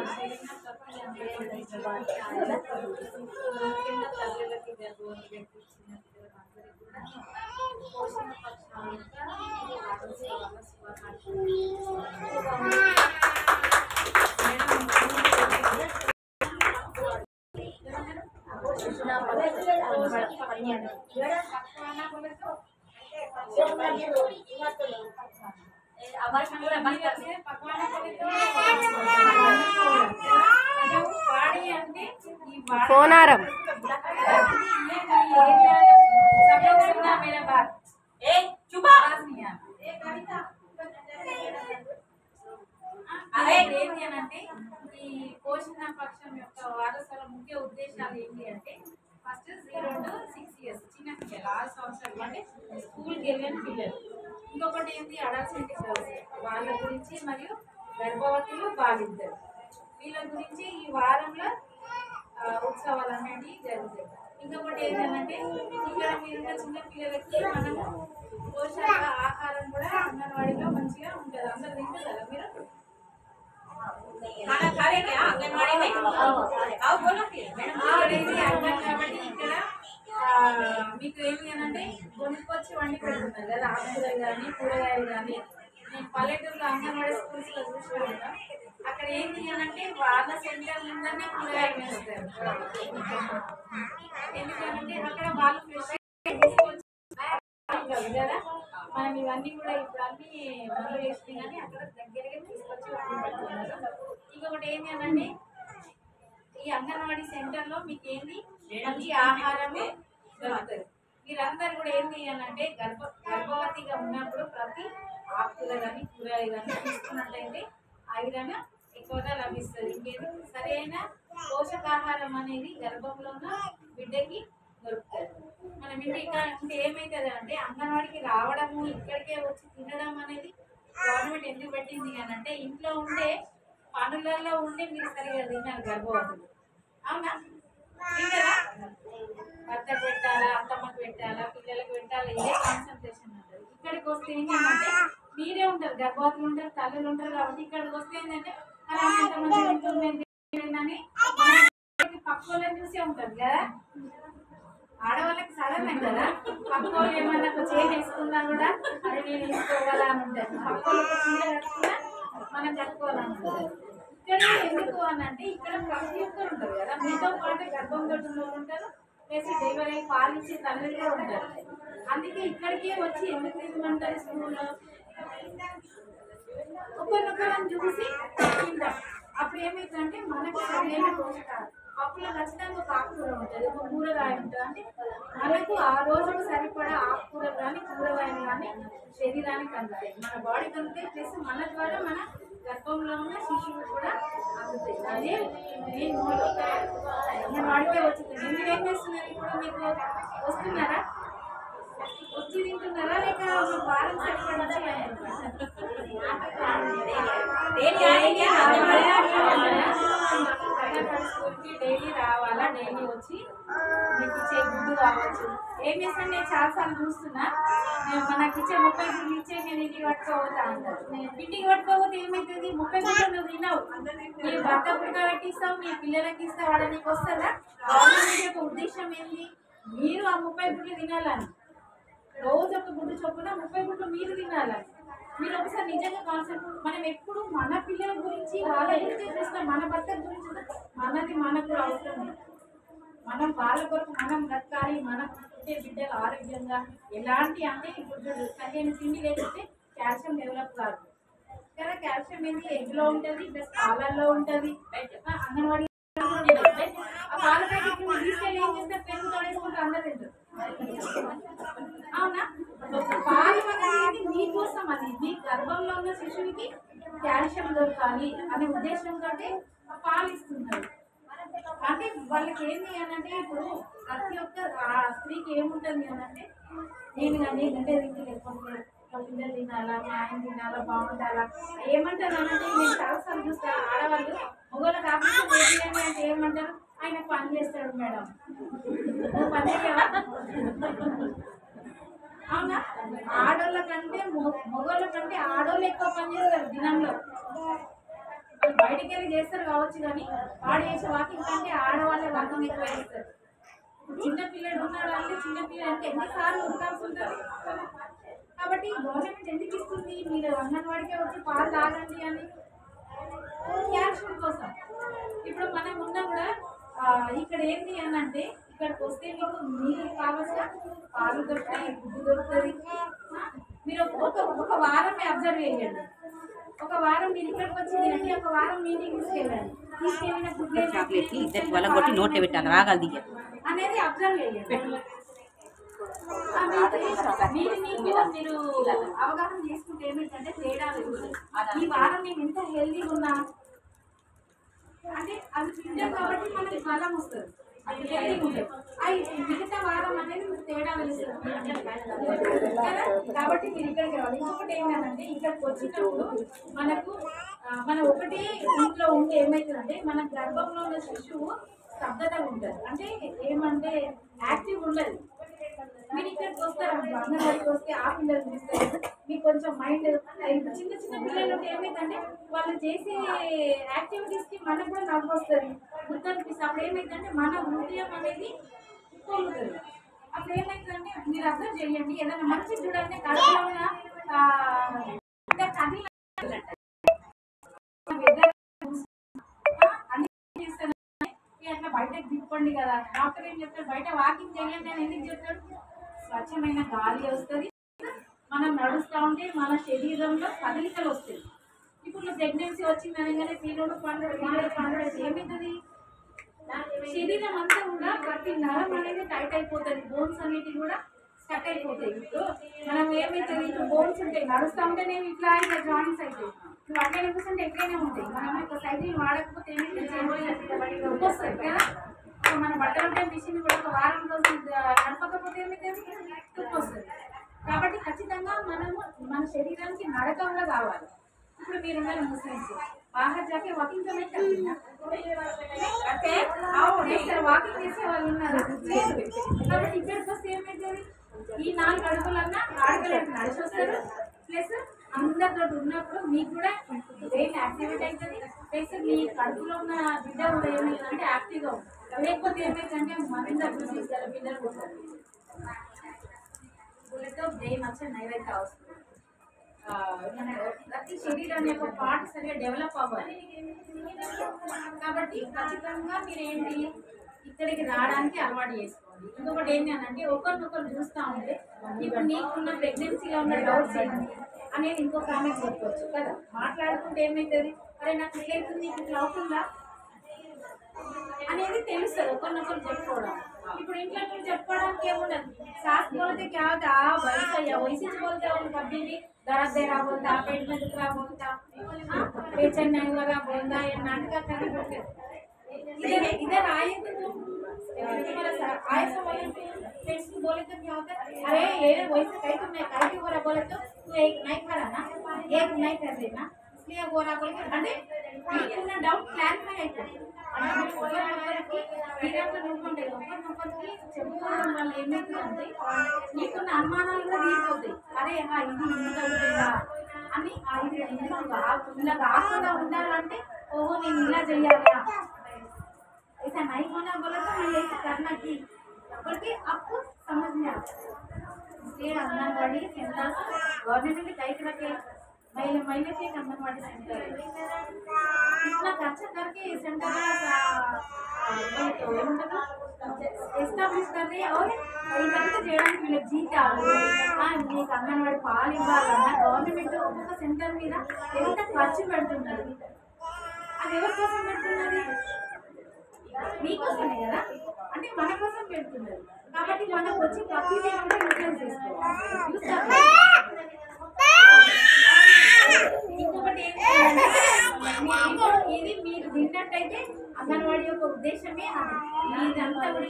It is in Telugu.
శరీరం ప్రతి ముఖ్యంగా తల్లులకి గర్భవతులకి చిన్న పిల్లలందరికీ కూడా పోషణ పక్షాల యొక్క फोनारम ఏంటంటే ఈ పోషణ పక్షం యొక్క వారసుల ముఖ్య ఉద్దేశాలు ఏంటి అంటే ఫస్ట్ 0 to 6 years చిన్న పిల్లలు 6 సంవత్సరాలు అంటే స్కూల్కి వెళ్ళని పిల్లలు. ఇంకొకటి ఏంటి అడల్సెంట్ గర్ల్స్ వాళ్ళ గురించి మరియు గర్భవతులు బాలిద్దరు వీళ్ళ గురించి ఈ వారంలో ఉత్సవాలు అనేవి జరుగుతాయి. ఇంకొకటి ఏంటంటే ఇక్కడ మీరున్న చిన్న పిల్లలకి మనము పోషక ఆహారం కూడా అంగన్వాడీలో మంచిగా ఉంటుంది. అందరు తింటారు మీరు కాబట్టి ఇక్కడ మీకు ఏంటి అంటే కొనుక్కొచ్చి వండి పెడుతున్నారు కదా ఆకుకూరలు కానీ కూరగాయలు కానీ. నేను పల్లెటూరులో అంగన్వాడీ స్కూల్స్లో చూసుకుంటాను. అక్కడ ఏంటి అంటే వాళ్ళ సెంటర్ ముందనే కూరగాయలు వేస్తారు. ఎందుకంటే అక్కడ వాళ్ళు ఫ్రెష్ కదా మనం ఇవన్నీ కూడా ఇప్పుడు అన్ని మొదలు వేస్తే కానీ అక్కడ దగ్గరగా తీసుకొచ్చి పెడుతున్నారు. ఇంకొకటి ఏంటి అంటే ఈ అంగన్వాడీ సెంటర్లో మీకు ఏంటి మంచి ఆహారమే దొరుకుతుంది. మీరందరూ కూడా ఏంటి అంటే గర్భవతిగా ఉన్నప్పుడు ప్రతి ఆకుకూర కానీ కూరగాయలు కానీ తీసుకున్నట్లయితే ఐరన్ ఎక్కువగా లభిస్తుంది. ఇంకేది సరైన పోషకాహారం అనేది గర్భంలో ఉన్న బిడ్డకి దొరుకుతుంది. మనం ఇక్కడ ఉంటే ఏమవుతుంది అంటే అంగన్వాడికి రావడము ఇక్కడికే వచ్చి తినడం అనేది గవర్నమెంట్ ఎందుకు పెట్టింది అని అంటే ఇంట్లో ఉండే పనులలో ఉండి మీరు సరిగా తిన్నారు గర్భవతులు. అవునా తింటారా? భర్తకు పెట్టాలా అత్తమ్మకు పెట్టాలా పిల్లలకు పెట్టాలా ఇదే కాన్సన్ట్రేషన్ ఉంటుంది. ఇక్కడికి వస్తే ఏంటంటే మీరే ఉంటారు గర్భవతులు ఉంటారు తల్లులు ఉంటారు కాబట్టి ఇక్కడికి వస్తే ఏంటంటే ఎంతమంది పక్క వాళ్ళని చూసే ఉంటుంది కదా. ఆడవాళ్ళకి సాధారణం కదా పక్క వాళ్ళు ఏమన్నా చేంజ్ వేసుకున్నా కూడా అది నేను వేసుకోవాలా అని ఉంటుంది. పక్క వాళ్ళకి చీర కట్టుకున్నా మనం కట్టుకోవాలని ఉంటుంది. ఇక్కడ ఎందుకు అని అంటే ఇక్కడ ప్రతి ఒక్కరు ఉంటారు కదా మీతో పాటు గర్భంతో ఉన్న వాళ్ళు ఉంటారు ప్లస్ డెలివరీ అయ్యి పాలించే తల్లులు కూడా ఉంటారు. అందుకే ఇక్కడికే వచ్చి ఎందుకు తీసుకోమంటారు స్కూల్లో ఒకరినొకరిని చూసి తింటాం. అప్పుడు ఏమైతుందంటే మనకు సరైన పోషకాలు పప్పులో ఖచ్చితంగా ఒక ఆకుకూర ఉంటుంది ఒక కూరగాయ ఉంటుంది. అంటే మనకు ఆ రోజుకు సరిపడా ఆకుకూరలు కానీ కూరగాయలు కానీ శరీరానికి అందుతాయి మన బాడీకి అందుతాయి. ప్లస్ మన ద్వారా మన గర్భంలో ఉన్న శిశువు కూడా అందుతాయి. అదే నేను వాడితే వచ్చింది. మీరు ఏం చేస్తున్నారు ఇప్పుడు మీకు వస్తున్నారా వచ్చి తింటున్నారా లేక వారం సరిపడా డైలీ రావాలా డైలీ వచ్చి మీకు ఇచ్చే గుడ్డు కావచ్చు. ఏం చేస్తాను నేను చాలాసార్లు చూస్తున్నా మనకి ఇచ్చే 30 గుడ్లు ఇచ్చే నేను ఇంటికి పట్టుకోవద్దా అంటారు. ఇంటికి పట్టుకోకపోతే ఏమవుతుంది 30 గుడ్లు నువ్వు తినవు నీ భర్త పుట్టుకబెట్టి ఇస్తావు నీ పిల్లలకి ఇస్తావు వాడ నీకు వస్తుందా? గవర్నమెంట్ యొక్క ఉద్దేశం ఏంటి మీరు ఆ 30 గుడ్లు తినాలని రోజు ఒక గుడ్డు చొప్పున 30 గుడ్లు మీరు తినాలని. మీరు ఒకసారి నిజంగా కాన్సెప్ట్ మనం ఎప్పుడు మన పిల్లల గురించి వాళ్ళ గురించి చూస్తాం మన భర్త గురించి మనది మనకు అవసరం. మనం వాళ్ళ కొరకు మనం బ్రతకాలి. మనం పుట్టే బిడ్డలు ఆరోగ్యంగా ఎలాంటి అంటే ఇప్పుడు సరైన తిండి లేకపోతే కాల్షియం డెవలప్ కాదు కదా. కాల్షియం ఏంటి ఎగ్లో ఉంటుంది ప్లస్ పాలల్లో ఉంటుంది. అంగన్వాడీ ఆ పాల ప్యాకెట్ తీసుకెళ్ళి ఏం చేస్తే పెరుగు తోడేసుకుంటే అందరూ తింటారు. అవునా పాలు అనేది మీకోసం అది మీ గర్భంలో ఉన్న శిశువుకి కాల్షియం దొరకాలి అనే ఉద్దేశంతో పాలు ఇస్తున్నారు. అంటే వాళ్ళకి ఏంటి అనంటే ఇప్పుడు ప్రతి ఒక్క స్త్రీకి ఏముంటుంది అనంటే నేను కానీ గంటే తింటే లేకపోతే పిల్లలు తినాలా మా ఆయన తినాలా బాగుండాలా ఏమంటారు అనంటే నేను చాలాసార్లు చూస్తా ఆడవాళ్ళు మొగోళ్ళకి ఆపరేషన్ చేయాలి అంటే ఏమంటారు ఆయన పని చేస్తాడు మేడం నువ్వు పని చేయవా? అవునా ఆడోళ్ళ కంటే మొగోళ్ళ కంటే ఆడోళ్ళు ఎక్కువ పని చేస్తారు దినంలో. బయటికి వెళ్ళి చేస్తారు కావచ్చు, కానీ వాడు చేసే వాకింగ్ కంటే ఆడవాళ్ళే వాకింగ్ ఎక్కువ చేస్తారు. చిన్న పిల్లలు ఉన్నాడు అంటే చిన్న పిల్లలకి ఎన్నిసార్లు ఉరకాల్సి ఉంటుంది. కాబట్టి గవర్నమెంట్ ఎందుకు ఇస్తుంది, మీరు అంగన్వాడికే వచ్చి పాలు తాగండి అని? క్యాల్షియం కోసం. ఇప్పుడు మనం ఉన్నా కూడా ఇక్కడ ఏంటి అని అంటే, ఇక్కడికి వస్తే మీకు నీళ్ళు కావాల్సిన పాలు దొరుకుతాయి, గుడ్డు దొరుకుతుంది. మీరు ఒక వారం అబ్జర్వ్ చేయండి. ఒక వారం మీరు ఇక్కడికి వచ్చి తినండి, ఒక వారం మీటింగ్ తీసుకెళ్ళండి. తీసుకెళ్ళిన అనేది అబ్జర్వ్ చేయండి. మీరు అవగాహన చేసుకుంటే ఏమిటంటే తేడా లేదు. ఈ వారం మేము ఇంత హెల్దీగా ఉన్నాం అంటే అది తింటాం కాబట్టి మనకి బలం వస్తుంది, హెల్దీగా ఉంటుంది. అది మిగతా వారం అనేది మీకు తేడా తెలుస్తుంది కదా. కాబట్టి మీరు ఇక్కడికి రావాలి. ఇంకొకటి ఏంటంటే, ఇక్కడికి వచ్చినప్పుడు మనం ఒకటి ఇంట్లో ఉంటే ఏమవుతుందంటే, మన గర్భంలో ఉన్న శిశువు స్తబ్దతగా ఉంటుంది. అంటే ఏమంటే యాక్టివ్ ఉండదు. మీరు ఇక్కడికి వస్తారు, అంగన్వాడికి వస్తే ఆ పిల్లలు చూస్తారు, మీకు కొంచెం మైండ్ చిన్న చిన్న పిల్లలు ఉంటే ఏమైందంటే వాళ్ళు చేసే యాక్టివిటీస్కి మనకు కూడా నవ్వు వస్తుంది, గుర్తనిపిస్తుంది. అప్పుడు ఏమైందంటే మన హృదయం అనేది కోలుతుంది. అప్పుడు ఏమైందంటే మీరు అబ్జర్వ్ చేయండి, ఏదైనా మంచి చూడండి కడుపులో కదిలి అట్లా బయటకు తిప్పండి కదా. డాక్టర్ ఏం చెప్తాడు, బయట వాకింగ్ చేయండి అని ఎందుకు చెప్తాడు? స్వచ్ఛమైన గాలి వస్తుంది, మనం నడుస్తూ ఉంటే మన శరీరంలో కదలికలు వస్తాయి. ఇప్పుడు ప్రెగ్నెన్సీ వచ్చిందని కానీ పీరియడ్ పండుగ ఏమవుతుంది, శరీరం అంతా కూడా ప్రతి నరం అనేది టైట్ అయిపోతుంది, బోన్స్ అనేవి కూడా స్టక్ అయిపోతాయి. ఇప్పుడు మనం ఏమవుతుంది, ఇప్పుడు బోన్స్ ఉంటాయి, నడుస్తూ ఉంటేనే ఇట్లా ఇట్లా జాయింట్స్ అవుతాయి. నువ్వు అట్లనే కూర్చుంటే ఎట్లయినా ఉంటాయి. మనం ఒక సైకిల్ వాడకపోతే ఏమైతే వస్తుంది కదా. మన బట్టలు ఉంటే మిషన్ కూడా ఒక వారం రోజు నడపకపోతే ఏమైతుంది, తుప్పు వస్తుంది. కాబట్టి ఖచ్చితంగా మనము మన శరీరానికి నడక కూడా కావాలి. ఇప్పుడు మీరు ఉన్నారు ముస్లిమ్స్, బాగా జాకే వాకింగ్ వాకింగ్ చేసే వాళ్ళు ఉన్నారు. కాబట్టి ఇక్కడికి వస్తే ఏమవుతుంది, ఈ 4 అడుగులన్నా ఆడపిల్లలకు నడిచి వస్తారు. ప్లస్ అందరితో ఉన్నప్పుడు మీకు కూడా బ్రెయిన్ యాక్టివేట్ అవుతుంది. ప్లస్ మీ కడుపులో ఉన్న బిడ్డ కూడా ఏమైందంటే యాక్టివ్గా ఉంటుంది. లేకపోతే ఏమైందంటే మరింత చూసి గల పిల్లలు ఉంటారు, వీళ్ళతో బ్రెయిన్ వచ్చే నైవేద్యం అవసరం. ప్రతి శరీరం యొక్క పార్ట్ సరిగా డెవలప్ అవ్వాలి. కాబట్టి ఖచ్చితంగా మీరు ఏంటి ఇక్కడికి రావడానికి అలవాటు చేసుకోండి. ఇంకొకటి ఏంటి అని అంటే, ఒకరినొకరు చూస్తూ ఉంటే ఇప్పుడు నీకున్న ప్రెగ్నెన్సీలో ఉన్న డౌట్స్ ఏంటి అనేది ఇంకొక ఆమె చెప్పవచ్చు కదా. మాట్లాడుకుంటే ఏమవుతుంది, అరే నాకు ఇట్లయితుంది, నీకు ఇట్లా అవుతుందా అనేది తెలుస్తుంది ఒకరినొకరు చెప్పుకోవడం. ఇప్పుడు ఇంట్లో మీరు చెప్పుకోవడానికి ఏముండదు, सास बोलते क्या होता वैसा या वैसे बोलते हो, कभी भी दर्द दे रहा बोलता, पेट में दुख रहा बोलता, बेचैन नहीं हो रहा बोलता, या नाटक करके बोलते। इधर आए तो तुम्हारा आए तो फ्रेंड्स को बोले तो क्या होता है, अरे ये वैसे कहीं तो मैं कहीं क्यों बोला, बोले तो तू एक नहीं खा रहा ना, एक नहीं कर देना इसलिए बोला बोल के అంటే మీకున్న డౌట్ క్లారిఫై అయిపోతుంది. ఒకరినొకరికి చెప్పుకోవడం వల్ల ఏమవుతుందంటే నీకున్న అనుమానాలు కూడా తీరిపోతాయి. అరే ఇది ఇంత ఉంటుందా అని, ఇది ఇలా కాకుండా ఉండాలంటే ఓహో నేను ఇలా చెయ్యాలా, ऐसा नहीं होना बोला तो मैं ऐसा करना की बोल के आपको समझ में आता है। इसलिए आंगनबाड़ी सेंटर गवर्नमेंट टाइप रखे, महिला के आंगनबाड़ी सेंटर इतना खर्चा करके सेंटर ఎస్టాబ్లిష్ కర్రీ ఇదంతా చేయడానికి వీళ్ళకి జీతాలు, మీకు అంగన్వాడి పాలు ఇవ్వాలన్నా గవర్నమెంట్ ఒక్కొక్క సెంటర్ మీద ఎంత ఖర్చు పెడుతున్నారు. అది ఎవరి కోసం పెడుతున్నది, మీకోసమే కదా, అంటే మన కోసం పెడుతున్నారు. కాబట్టి మనకు వచ్చి ప్రతిదీ కూడా యూటిలైజ్ చేసుకోవాలి. ఇంకొకటి ఏంటంటే, ఇది మీరు విన్నట్టయితే అంగన్వాడీ యొక్క ఉద్దేశమే ఇదంతా కూడా